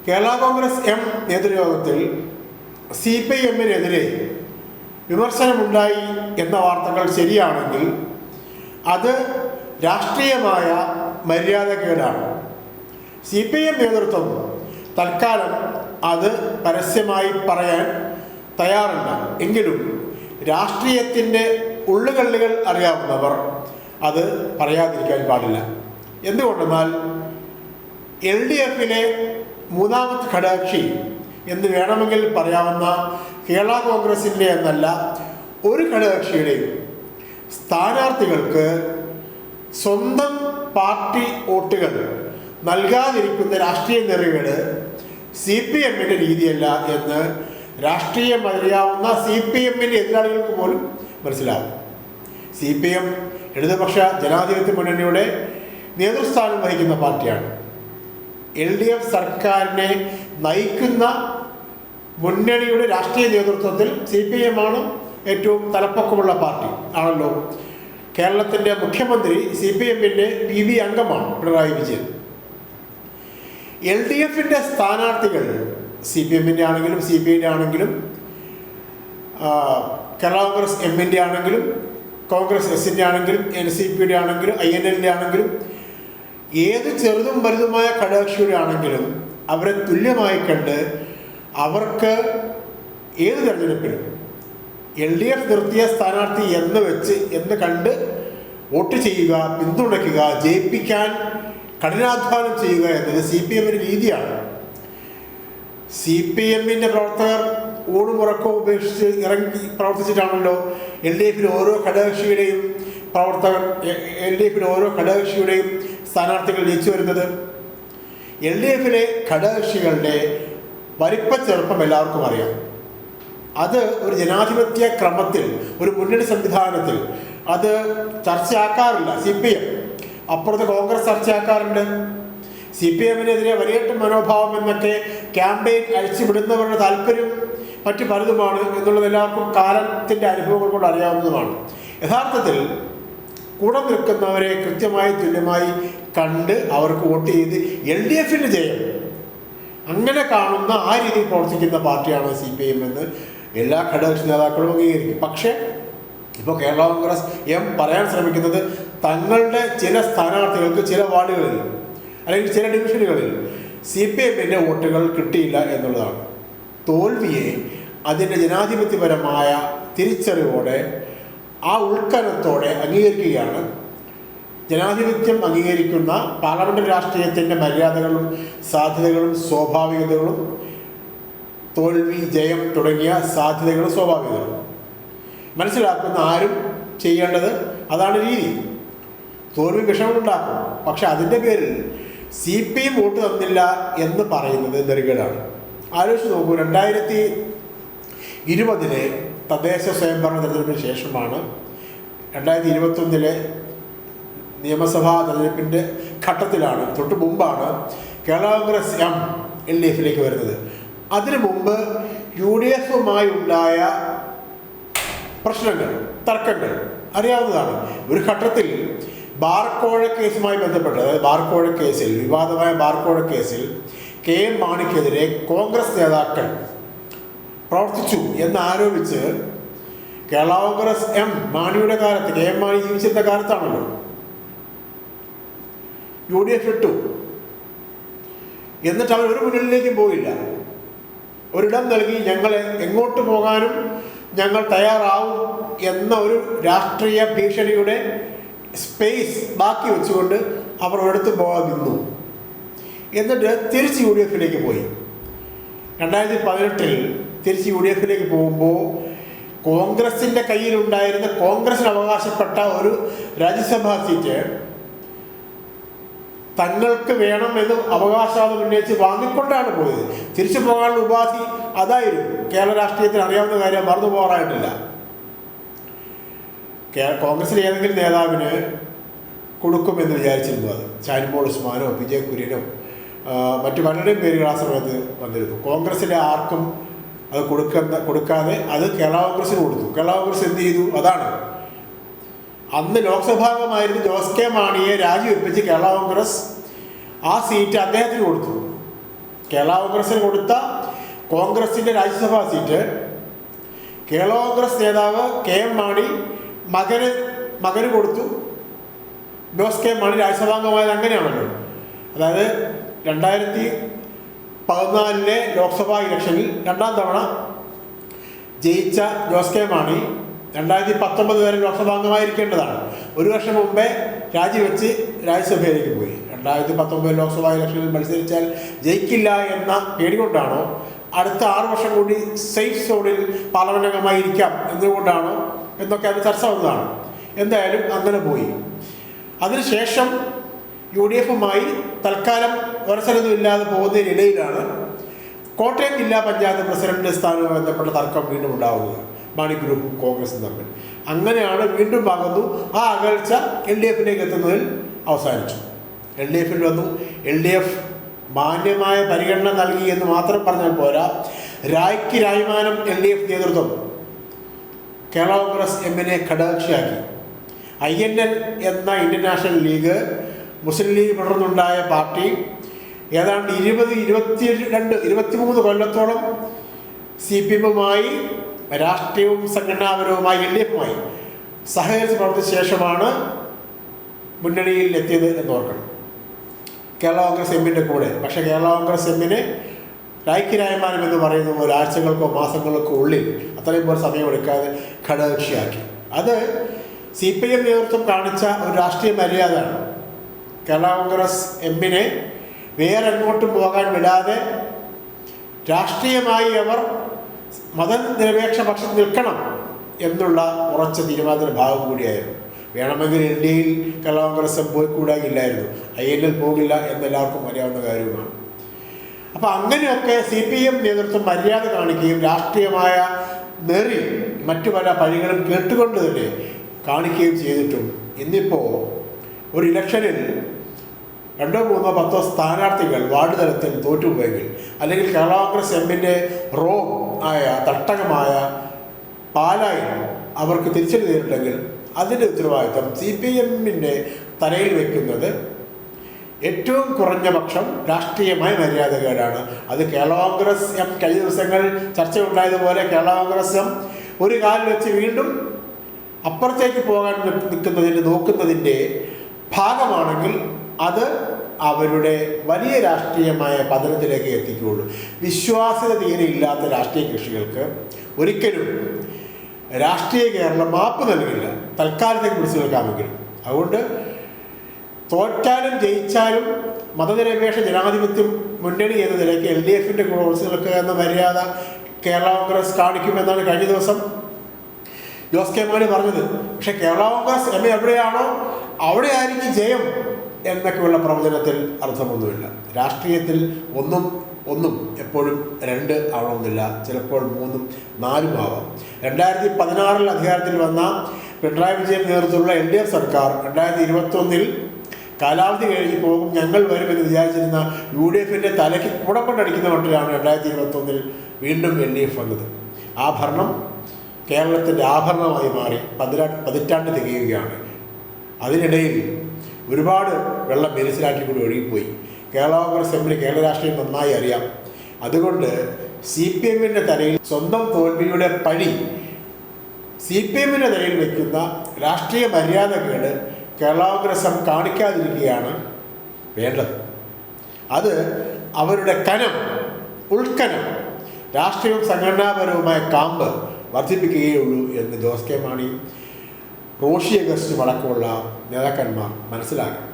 Kerala Congress M നേതൃയോഗത്തിൽ CPM-നെതിരെ വിമർശനമുണ്ടായി എന്ന വാർത്തകൾ ശരിയാണെങ്കിൽ അത് രാഷ്ട്രീയമായ മര്യാദക്കേടാണ്. CPM നേതൃത്വം തൽക്കാലം അത് പരസ്യമായി പറയാൻ തയ്യാറല്ല. എങ്കിലും രാഷ്ട്രീയത്തിൻ്റെ ഉള്ളുകള്ളികൾ അറിയാവുന്നവർ അത് പറയാതിരിക്കാൻ പാടില്ല. എന്തുകൊണ്ടെന്നാൽ LDF-ലെ മൂന്നാമത്തെ ഘടകകക്ഷി എന്ന് വേണമെങ്കിൽ പറയാവുന്ന കേരള കോൺഗ്രസിൻ്റെ എന്നല്ല ഒരു ഘടകകക്ഷിയുടെയും സ്ഥാനാർത്ഥികൾക്ക് സ്വന്തം പാർട്ടി വോട്ടുകൾ നൽകാതിരിക്കുന്ന രാഷ്ട്രീയ നെറികേട് CPM-ൻ്റെ രീതിയല്ല എന്ന് രാഷ്ട്രീയം അറിയാവുന്ന CPM-ൻ്റെ എതിരാളികൾക്ക് പോലും മനസ്സിലാവും. CPM ഇടതുപക്ഷ ജനാധിപത്യ മുന്നണിയുടെ നേതൃസ്ഥാനം വഹിക്കുന്ന പാർട്ടിയാണ്. LDF സർക്കാരിനെ നയിക്കുന്ന മുന്നണിയുടെ രാഷ്ട്രീയ നേതൃത്വത്തിൽ CPM-ആണ് ഏറ്റവും തലപ്പൊക്കമുള്ള പാർട്ടി ആണല്ലോ. കേരളത്തിൻ്റെ മുഖ്യമന്ത്രി CPM-ൻ്റെ PB അംഗമാണ് പിണറായി വിജയൻ. LDF-ൻ്റെ സ്ഥാനാർത്ഥികൾ CPM-ൻ്റെ ആണെങ്കിലും CPI-ൻ്റെ ആണെങ്കിലും കേരള കോൺഗ്രസ് എമ്മിൻ്റെ ആണെങ്കിലും കോൺഗ്രസ് എസിൻ്റെ ആണെങ്കിലും NCP-യുടെ ആണെങ്കിലും INL-ൻ്റെ ആണെങ്കിലും ഏത് ചെറുതും വലുതുമായ ഘടകകക്ഷിയുടെ ആണെങ്കിലും അവരെ തുല്യമായി കണ്ട് അവർക്ക് ഏത് തെരഞ്ഞെടുപ്പിലും LDF നിർത്തിയ സ്ഥാനാർത്ഥി എന്ന് കണ്ട് വോട്ട് ചെയ്യുക, പിന്തുണയ്ക്കുക, ജയിപ്പിക്കാൻ കഠിനാധ്വാനം ചെയ്യുക എന്നത് CPM-ൻ്റെ രീതിയാണ്. CPM-ൻ്റെ പ്രവർത്തകർ ഊണുമുറക്കവും ഉപേക്ഷിച്ച് ഇറങ്ങി പ്രവർത്തിച്ചിട്ടാണല്ലോ LDF-ലെ ഓരോ ഘടകകക്ഷിയുടെയും സ്ഥാനാർത്ഥികൾ ജയിച്ചു വരുന്നത്. LDF-ലെ ഘടകകക്ഷികളുടെ വലിപ്പച്ചെറുപ്പം എല്ലാവർക്കും അറിയാം. അത് ഒരു ജനാധിപത്യ ക്രമത്തിൽ, ഒരു മുന്നണി സംവിധാനത്തിൽ അത് ചർച്ചയാക്കാറില്ല. CPM അപ്പുറത്ത് കോൺഗ്രസ് ചർച്ചയാക്കാറുണ്ട്. CPM-നെതിരെ വലിയേറ്റ മനോഭാവം എന്നൊക്കെ ക്യാമ്പയിൻ അഴിച്ചുവിടുന്നവരുടെ താല്പര്യം മറ്റു പലതുമാണ് എന്നുള്ളത് എല്ലാവർക്കും കാലത്തിൻ്റെ അനുഭവങ്ങൾ കൊണ്ട് അറിയാവുന്നതുമാണ്. യഥാർത്ഥത്തിൽ കൂടെ നിൽക്കുന്നവരെ കൃത്യമായി തുല്യമായി കണ്ട് അവർക്ക് വോട്ട് ചെയ്ത് LDF-ൻ്റെ ജയം അങ്ങനെ കാണുന്ന ആ രീതിയിൽ പ്രവർത്തിക്കുന്ന പാർട്ടിയാണ് CPM എന്ന് എല്ലാ ഘടകകക്ഷി നേതാക്കളും അംഗീകരിക്കും. പക്ഷേ ഇപ്പോൾ കേരള കോൺഗ്രസ് എം പറയാൻ ശ്രമിക്കുന്നത് തങ്ങളുടെ ചില സ്ഥാനാർത്ഥികൾക്ക് ചില വാർഡുകളിൽ അല്ലെങ്കിൽ ചില ഡിവിഷനുകളിൽ CPM-ൻ്റെ വോട്ടുകൾ കിട്ടിയില്ല എന്നുള്ളതാണ്. തോൽവിയെ അതിൻ്റെ ജനാധിപത്യപരമായ തിരിച്ചറിവോടെ ആ ഉൾക്കനത്തോടെ അംഗീകരിക്കുകയാണ്. ജനാധിപത്യം അംഗീകരിക്കുന്ന പാർലമെൻ്റ് രാഷ്ട്രീയത്തിൻ്റെ മര്യാദകളും സാധ്യതകളും സ്വാഭാവികതകളും തോൽവി, ജയം തുടങ്ങിയ സാധ്യതകളും സ്വാഭാവികതകളും മനസ്സിലാക്കുന്ന ആരും ചെയ്യേണ്ടത് അതാണ് രീതി. തോൽവി വിഷമമുണ്ടാക്കും. പക്ഷെ അതിൻ്റെ പേരിൽ CPM വോട്ട് തന്നില്ല എന്ന് പറയുന്നത് നെറുകേടാണ്. ആലോചിച്ച് നോക്കൂ, 2020 തദ്ദേശ സ്വയംഭരണ തെരഞ്ഞെടുപ്പിന് ശേഷമാണ് 2021 നിയമസഭാ തെരഞ്ഞെടുപ്പിൻ്റെ ഘട്ടത്തിലാണ്, തൊട്ട് മുമ്പാണ് കേരള കോൺഗ്രസ് എം LDF-ലേക്ക് വരുന്നത്. അതിനു മുമ്പ് UDF-മായി ഉണ്ടായ പ്രശ്നങ്ങൾ, തർക്കങ്ങൾ അറിയാവുന്നതാണ്. ഒരു ഘട്ടത്തിൽ ബാർക്കോഴ കേസുമായി ബന്ധപ്പെട്ട്, അതായത് ബാർക്കോഴ കേസിൽ, വിവാദമായ ബാർക്കോഴ കേസിൽ KM മാണിക്കെതിരെ കോൺഗ്രസ് നേതാക്കൾ പ്രവർത്തിച്ചു എന്നാരോപിച്ച് കേരള കോൺഗ്രസ് എം മാണിയുടെ കാലത്ത്, KM മാണി ജീവിച്ചിരുന്ന കാലത്താണല്ലോ, UDF ഇട്ടു. എന്നിട്ട് അവർ ഒരു മുന്നിലേക്കും പോയില്ല. ഒരിടം നൽകി ഞങ്ങൾ എങ്ങോട്ട് പോകാനും ഞങ്ങൾ തയ്യാറാവും എന്ന ഒരു രാഷ്ട്രീയ ഭീഷണിയുടെ സ്പേസ് ബാക്കി വെച്ചുകൊണ്ട് അവർ ഒരിടത്ത് പോകാൻ നിന്നു. എന്നിട്ട് തിരിച്ച് UDF-ലേക്ക് പോയി. 2018 തിരിച്ച് UDF-ലേക്ക് പോകുമ്പോൾ കോൺഗ്രസിൻ്റെ കയ്യിലുണ്ടായിരുന്ന, കോൺഗ്രസിന് അവകാശപ്പെട്ട ഒരു രാജ്യസഭാ സീറ്റ് തങ്ങൾക്ക് വേണമെന്ന് അവകാശവാദം ഉന്നയിച്ച് വാങ്ങിക്കൊണ്ടാണ് പോയത്. തിരിച്ചു പോകാനുള്ള ഉപാധി അതായിരുന്നു. കേരള രാഷ്ട്രീയത്തിന് അറിയാവുന്ന കാര്യം മറന്നു പോകാറായിട്ടില്ല. കോൺഗ്രസിലെ ഏതെങ്കിലും നേതാവിന് കൊടുക്കുമെന്ന് വിചാരിച്ചിരുന്നു. അത് ഷാനിമോൾ ഉസ്മാനോ PJ കുര്യനോ മറ്റു പലരുടെയും പേരുകൾ ആ സമയത്ത് വന്നിരുന്നു. കോൺഗ്രസിലെ ആർക്കും അത് കൊടുക്കാതെ അത് കേരള കോൺഗ്രസിന് കൊടുത്തു. കേരള കോൺഗ്രസ് എന്ത് ചെയ്തു? അതാണ് അന്ന് ലോക്സഭാംഗമായിരുന്നു ജോസ് കെ മാണിയെ രാജിവെപ്പിച്ച് കേരള കോൺഗ്രസ് ആ സീറ്റ് അദ്ദേഹത്തിന് കൊടുത്തു. കേരള കോൺഗ്രസിന് കൊടുത്ത കോൺഗ്രസിൻ്റെ രാജ്യസഭാ സീറ്റ് കേരള കോൺഗ്രസ് നേതാവ് KM മാണി മകന് കൊടുത്തു. ജോസ് കെ മാണി രാജ്യസഭാംഗമായത് അങ്ങനെയാണല്ലോ. അതായത് 2014 ലോക്സഭാ ഇലക്ഷനിൽ 2ാം തവണ ജയിച്ച ജോസ് കെ മാണി 2019 വരെ ലോക്സഭാംഗമായിരിക്കേണ്ടതാണ്. ഒരു വർഷം മുമ്പേ രാജിവെച്ച് രാജ്യസഭയിലേക്ക് പോയി. 2019 ലോക്സഭാ ഇലക്ഷനിൽ മത്സരിച്ചാൽ ജയിക്കില്ല എന്ന പേടികൊണ്ടാണോ, അടുത്ത 6 വർഷം കൂടി സേഫ് സോണിൽ പാർലമെന്റ് അംഗമായിരിക്കാം എന്നുകൊണ്ടാണോ എന്നൊക്കെ അത് ചർച്ച വന്നതാണ്. എന്തായാലും അങ്ങനെ പോയി. അതിനുശേഷം UDF-മായി തൽക്കാലം ഒരസലൊന്നും ഇല്ലാതെ പോകുന്നതിനിടയിലാണ് കോട്ടയം ജില്ലാ പഞ്ചായത്ത് പ്രസിഡന്റ് സ്ഥാനവുമായി ബന്ധപ്പെട്ട തർക്കം വീണ്ടും ഉണ്ടാകുന്നത്. മാണി ഗ്രൂപ്പും കോൺഗ്രസും തമ്മിൽ. അങ്ങനെയാണ് വീണ്ടും ആകുന്നു. ആ അകൽച്ച LDF-ലേക്ക് എത്തുന്നതിൽ അവസാനിച്ചു. LDF-ൽ വന്നു. LDF മാന്യമായ പരിഗണന നൽകി എന്ന് മാത്രം പറഞ്ഞാൽ പോരാ, രായ്ക്ക് രായ്മാനം LDF നേതൃത്വം കേരള കോൺഗ്രസ് എമ്മിനെ ഘടകകക്ഷിയാക്കി. INL എന്ന ഇന്ത്യൻ നാഷണൽ ലീഗ്, മുസ്ലിം ലീഗ് തുടർന്നുണ്ടായ പാർട്ടി ഏതാണ്ട് 23 കൊല്ലത്തോളം CPM-മായി രാഷ്ട്രീയവും സംഘടനാപരവുമായി LDF-മായി സഹകരിച്ച് പ്രവർത്തിച്ച ശേഷമാണ് മുന്നണിയിൽ എത്തിയത് എന്നോർക്കണം. കേരള കോൺഗ്രസ് എമ്മിൻ്റെ കൂടെ. പക്ഷേ കേരള കോൺഗ്രസ് എമ്മിനെ രായ്ക്ക് രായ്മാനം എന്ന് പറയുന്ന പോലെ ആഴ്ചകൾക്കോ മാസങ്ങൾക്കോ ഉള്ളിൽ അത്രയും പോലെ സമയമെടുക്കാതെ ഘടകകക്ഷിയാക്കി. അത് CPM നേതൃത്വം കാണിച്ച ഒരു രാഷ്ട്രീയ മര്യാദയാണ്. കേരള കോൺഗ്രസ് എമ്മിനെ വേറെ എങ്ങോട്ടും പോകാൻ വിടാതെ രാഷ്ട്രീയമായി അവർ മതനിരപേക്ഷ പക്ഷത്ത് നിൽക്കണം എന്നുള്ള ഉറച്ച തീരുമാനത്തിൻ്റെ ഭാഗം കൂടിയായിരുന്നു. വേണമെങ്കിൽ ഇന്ത്യയിൽ കേരള കോൺഗ്രസ് പോയി കൂടാകില്ലായിരുന്നു. INL പോകില്ല എന്നെല്ലാവർക്കും അറിയാവുന്ന കാര്യവുമാണ്. അപ്പോൾ അങ്ങനെയൊക്കെ CPM നേതൃത്വം മര്യാദ കാണിക്കുകയും രാഷ്ട്രീയമായ നെറി മറ്റു പല പഴികളും കേട്ടുകൊണ്ട് തന്നെ കാണിക്കുകയും ചെയ്തിട്ടും ഇന്നിപ്പോൾ ഒരു ഇലക്ഷനിൽ 2, 3, 10 സ്ഥാനാർത്ഥികൾ വാർഡ് തലത്തിൽ തോറ്റുപോയെങ്കിൽ, അല്ലെങ്കിൽ കേരള കോൺഗ്രസ് എമ്മിൻ്റെ റോം ആയ തട്ടകമായ പാലായിൽ അവർക്ക് തിരിച്ചടി നേരിട്ടെങ്കിൽ അതിൻ്റെ ഉത്തരവാദിത്വം CPM-ൻ്റെ തലയിൽ വയ്ക്കുന്നത് ഏറ്റവും കുറഞ്ഞ പക്ഷം രാഷ്ട്രീയമായ മര്യാദകേടാണ്. അത് കേരള കോൺഗ്രസ് എം കഴിഞ്ഞ ദിവസങ്ങൾ ചർച്ച ഉണ്ടായതുപോലെ കേരള കോൺഗ്രസ് എം ഒരു കാലിൽ വെച്ച് വീണ്ടും അപ്പുറത്തേക്ക് പോകാൻ നോക്കുന്നതിൻ്റെ ഭാഗമാണെങ്കിൽ അത് അവരുടെ വലിയ രാഷ്ട്രീയമായ പതനത്തിലേക്ക് എത്തിക്കുകയുള്ളൂ. വിശ്വാസ്യത തീരെ ഇല്ലാത്ത രാഷ്ട്രീയ കക്ഷികൾക്ക് ഒരിക്കലും രാഷ്ട്രീയ കേരളം മാപ്പ് നൽകില്ല, തൽക്കാലത്തേക്ക് പിടിച്ചു നിൽക്കാമെങ്കിലും. അതുകൊണ്ട് തോറ്റാലും ജയിച്ചാലും മതനിരപേക്ഷ ജനാധിപത്യം മുന്നണി എന്ന നിലയ്ക്ക് LDF-ൻ്റെ കൂടെ ഉറച്ചു നിൽക്കുക എന്ന മര്യാദ കേരള കോൺഗ്രസ് കാണിക്കുമെന്നാണ് കഴിഞ്ഞ ദിവസം ജോസ് കെ മാണി പറഞ്ഞത്. പക്ഷേ കേരള കോൺഗ്രസ് എം എവിടെയാണോ അവിടെ ആയിരിക്കും ജയം എന്നൊക്കെയുള്ള പ്രവചനത്തിൽ അർത്ഥമൊന്നുമില്ല. രാഷ്ട്രീയത്തിൽ ഒന്നും എപ്പോഴും 2 ആവണമെന്നില്ല, ചിലപ്പോൾ 3, 4 ആവാം. 2016 അധികാരത്തിൽ വന്ന പിണറായി വിജയൻ നേതൃത്വത്തിലുള്ള LDF സർക്കാർ 2021 കാലാവധി കഴിഞ്ഞ് പോകും, ഞങ്ങൾ വരുമെന്ന് വിചാരിച്ചിരുന്ന UDF-ൻ്റെ തലയ്ക്ക് കൂടക്കൊണ്ടടിക്കുന്ന മട്ടിലാണ് 2021 വീണ്ടും LDF വന്നത്. ആ ഭരണം കേരളത്തിൻ്റെ ആഭരണമായി മാറി പതിറ്റാണ്ട് തികയുകയാണ്. അതിനിടയിൽ ഒരുപാട് വെള്ളം മെരിസിലാറ്റി കൂടി ഒഴുകിപ്പോയി. കേരള കോൺഗ്രസ് എമ്മിന് കേരള രാഷ്ട്രീയം നന്നായി അറിയാം. അതുകൊണ്ട് CPM-ൻ്റെ തലയിൽ സ്വന്തം തോൽവിയുടെ പഴി CPM-ൻ്റെ തലയിൽ വയ്ക്കുന്ന രാഷ്ട്രീയ മര്യാദകേട് കേരള കോൺഗ്രസ് എം കാണിക്കാതിരിക്കുകയാണ് വേണ്ടത്. അത് അവരുടെ ഉൾക്കനം രാഷ്ട്രീയവും സംഘടനാപരവുമായ കാമ്പ് വർദ്ധിപ്പിക്കുകയുള്ളൂ എന്ന് ജോസ് കെ മാണി, റോഷി അഗസ്റ്റും അടക്കമുള്ള നേതാക്കന്മാർ മനസ്സിലാക്കണം.